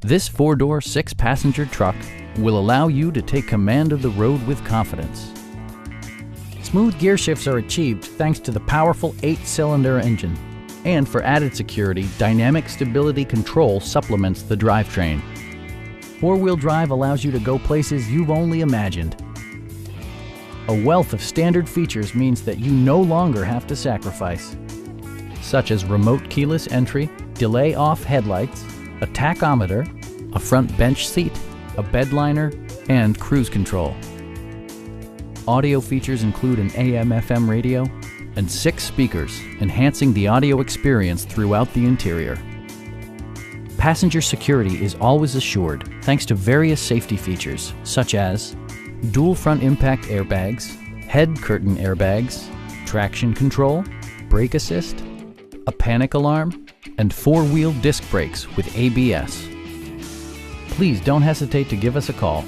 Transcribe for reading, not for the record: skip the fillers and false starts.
This 4-door, 6-passenger truck will allow you to take command of the road with confidence. Smooth gear shifts are achieved thanks to the powerful 8-cylinder engine. And for added security, dynamic stability control supplements the drivetrain. 4-wheel drive allows you to go places you've only imagined. A wealth of standard features means that you no longer have to sacrifice, such as remote keyless entry, delay-off headlights, a tachometer, a front bench seat, a bedliner, and cruise control. Audio features include an AM/FM radio and 6 speakers, enhancing the audio experience throughout the interior. Passenger security is always assured thanks to various safety features such as dual front impact airbags, head curtain airbags, traction control, brake assist, a panic alarm, and 4-wheel disc brakes with ABS. Please don't hesitate to give us a call.